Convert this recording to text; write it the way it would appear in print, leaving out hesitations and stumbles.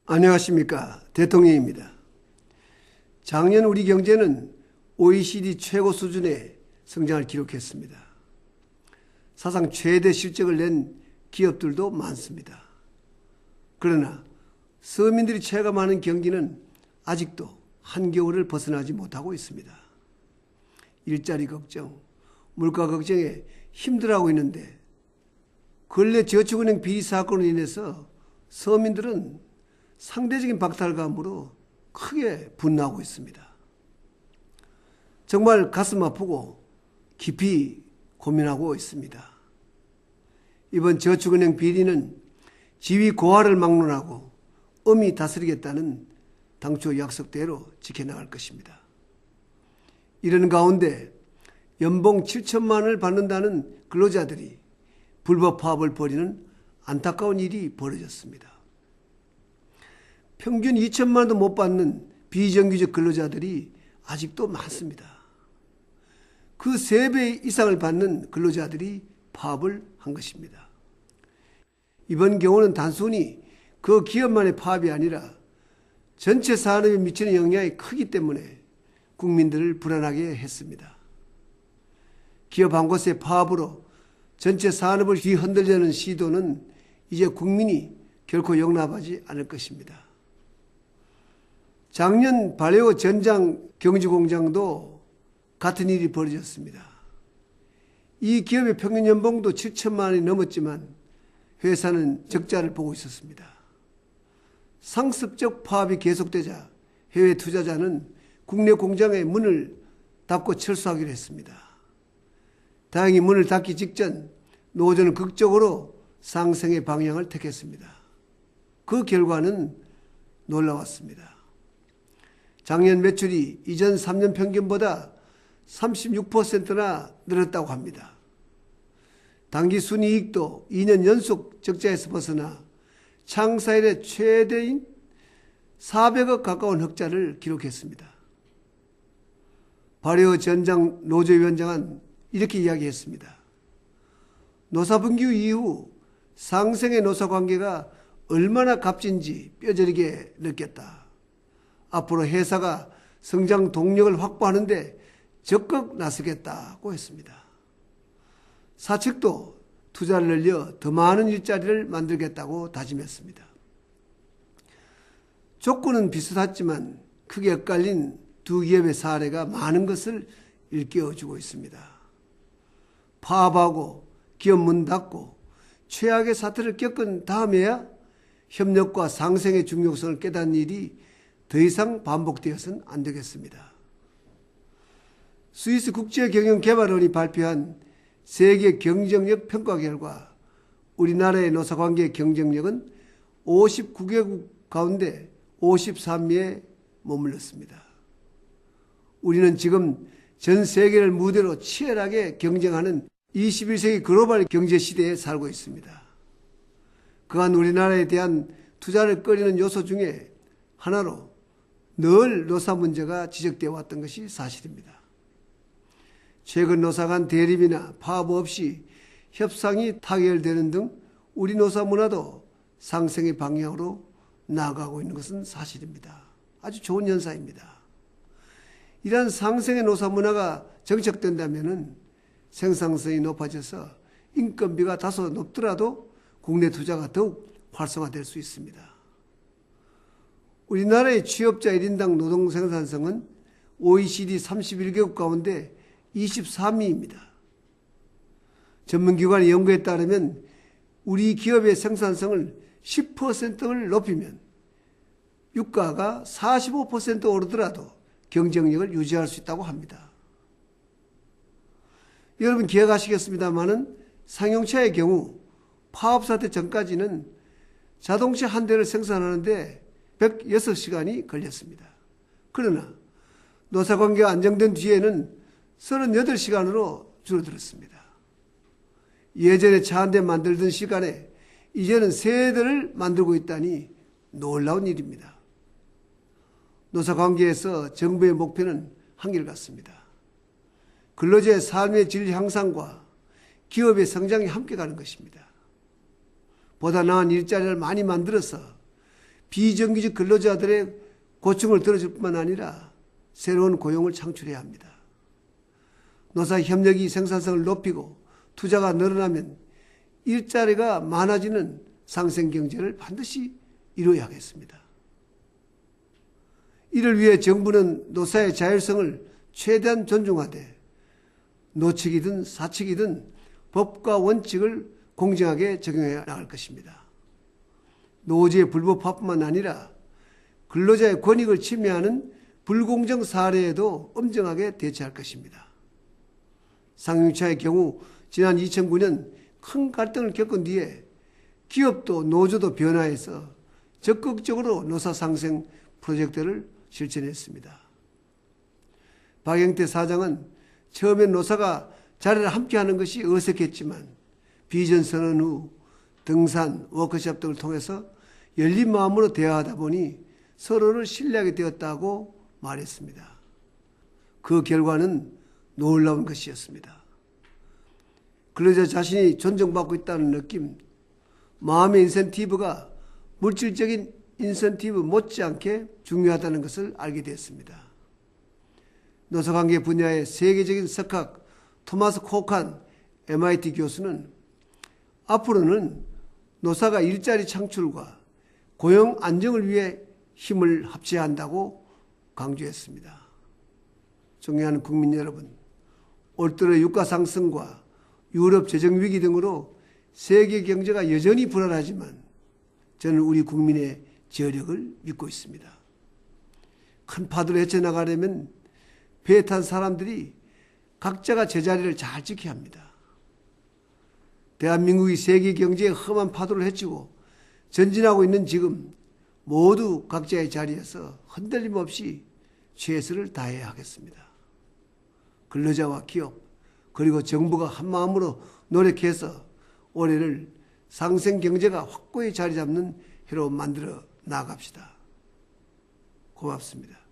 안녕하십니까. 대통령입니다. 작년 우리 경제는 OECD 최고 수준의 성장을 기록했습니다. 사상 최대 실적을 낸 기업들도 많습니다. 그러나 서민들이 체감하는 경기는 아직도 한겨울을 벗어나지 못하고 있습니다. 일자리 걱정, 물가 걱정에 힘들어하고 있는데 근래 저축은행 비리 사건으로 인해서 서민들은 상대적인 박탈감으로 크게 분노하고 있습니다. 정말 가슴 아프고 깊이 고민하고 있습니다. 이번 저축은행 비리는 지위 고하를 막론하고 엄히 다스리겠다는 당초 약속대로 지켜나갈 것입니다. 이런 가운데 연봉 7천만 원을 받는다는 근로자들이 불법 파업을 벌이는 안타까운 일이 벌어졌습니다. 평균 2천만 원도 못 받는 비정규직 근로자들이 아직도 많습니다. 그 3배 이상을 받는 근로자들이 파업을 한 것입니다. 이번 경우는 단순히 그 기업만의 파업이 아니라 전체 산업에 미치는 영향이 크기 때문에 국민들을 불안하게 했습니다. 기업 한 곳의 파업으로 전체 산업을 뒤흔들려는 시도는 이제 국민이 결코 용납하지 않을 것입니다. 작년 발레오 전장 경주공장도 같은 일이 벌어졌습니다. 이 기업의 평균 연봉도 7천만 원이 넘었지만 회사는 적자를 보고 있었습니다. 상습적 파업이 계속되자 해외 투자자는 국내 공장의 문을 닫고 철수하기로 했습니다. 다행히 문을 닫기 직전 노조는 극적으로 상생의 방향을 택했습니다. 그 결과는 놀라웠습니다. 작년 매출이 이전 3년 평균보다 36%나 늘었다고 합니다. 당기 순이익도 2년 연속 적자에서 벗어나 창사 이래 최대인 400억 가까운 흑자를 기록했습니다. 발레오 전장 노조위원장은 이렇게 이야기했습니다. 노사분규 이후 상생의 노사관계가 얼마나 값진지 뼈저리게 느꼈다. 앞으로 회사가 성장 동력을 확보하는데 적극 나서겠다고 했습니다. 사측도 투자를 늘려 더 많은 일자리를 만들겠다고 다짐했습니다. 조건은 비슷했지만 크게 엇갈린 두 기업의 사례가 많은 것을 일깨워주고 있습니다. 파업하고 기업 문 닫고 최악의 사태를 겪은 다음에야 협력과 상생의 중요성을 깨닫는 일이 더 이상 반복되어서는 안 되겠습니다. 스위스 국제경영개발원이 발표한 세계 경쟁력 평가 결과 우리나라의 노사관계 경쟁력은 59개국 가운데 53위에 머물렀습니다. 우리는 지금 전 세계를 무대로 치열하게 경쟁하는 21세기 글로벌 경제 시대에 살고 있습니다. 그간 우리나라에 대한 투자를 꺼리는 요소 중에 하나로 늘 노사 문제가 지적되어 왔던 것이 사실입니다. 최근 노사 간 대립이나 파업 없이 협상이 타결되는 등 우리 노사 문화도 상승의 방향으로 나아가고 있는 것은 사실입니다. 아주 좋은 현상입니다. 이러한 상승의 노사 문화가 정착된다면 생산성이 높아져서 인건비가 다소 높더라도 국내 투자가 더욱 활성화될 수 있습니다. 우리나라의 취업자 1인당 노동 생산성은 OECD 31개국 가운데 23위입니다. 전문기관의 연구에 따르면 우리 기업의 생산성을 10%를 높이면 유가가 45% 오르더라도 경쟁력을 유지할 수 있다고 합니다. 여러분 기억하시겠습니다마는 상용차의 경우 파업 사태 전까지는 자동차 한 대를 생산하는데 106시간이 걸렸습니다. 그러나 노사관계가 안정된 뒤에는 38시간으로 줄어들었습니다. 예전에 차 한 대 만들던 시간에 이제는 3대를 만들고 있다니 놀라운 일입니다. 노사관계에서 정부의 목표는 한결같습니다. 근로자의 삶의 질 향상과 기업의 성장이 함께 가는 것입니다. 보다 나은 일자리를 많이 만들어서 비정규직 근로자들의 고충을 들어줄 뿐만 아니라 새로운 고용을 창출해야 합니다. 노사 협력이 생산성을 높이고 투자가 늘어나면 일자리가 많아지는 상생 경제를 반드시 이루어야 하겠습니다. 이를 위해 정부는 노사의 자율성을 최대한 존중하되 노측이든 사측이든 법과 원칙을 공정하게 적용해 나갈 것입니다. 노조의 불법화뿐만 아니라 근로자의 권익을 침해하는 불공정 사례에도 엄정하게 대처할 것입니다. 상용차의 경우 지난 2009년 큰 갈등을 겪은 뒤에 기업도 노조도 변화해서 적극적으로 노사 상생 프로젝트를 실천했습니다. 박영태 사장은 처음엔 노사가 자리를 함께하는 것이 어색했지만 비전 선언 후 등산, 워크숍 등을 통해서 열린 마음으로 대화하다 보니 서로를 신뢰하게 되었다고 말했습니다. 그 결과는 놀라운 것이었습니다. 근로자 자신이 존중받고 있다는 느낌, 마음의 인센티브가 물질적인 인센티브 못지않게 중요하다는 것을 알게 되었습니다. 노사관계 분야의 세계적인 석학 토마스 코칸 MIT 교수는 앞으로는 노사가 일자리 창출과 고용 안정을 위해 힘을 합쳐야 한다고 강조했습니다. 존경하는 국민 여러분, 올들어 유가 상승과 유럽 재정 위기 등으로 세계 경제가 여전히 불안하지만 저는 우리 국민의 저력을 믿고 있습니다. 큰 파도를 헤쳐나가려면 배에 탄 사람들이 각자가 제자리를 잘 지켜야 합니다. 대한민국이 세계 경제의 험한 파도를 헤치고 전진하고 있는 지금 모두 각자의 자리에서 흔들림 없이 최선을 다해야 하겠습니다. 근로자와 기업 그리고 정부가 한마음으로 노력해서 올해를 상생 경제가 확고히 자리 잡는 해로 만들어 나갑시다. 고맙습니다.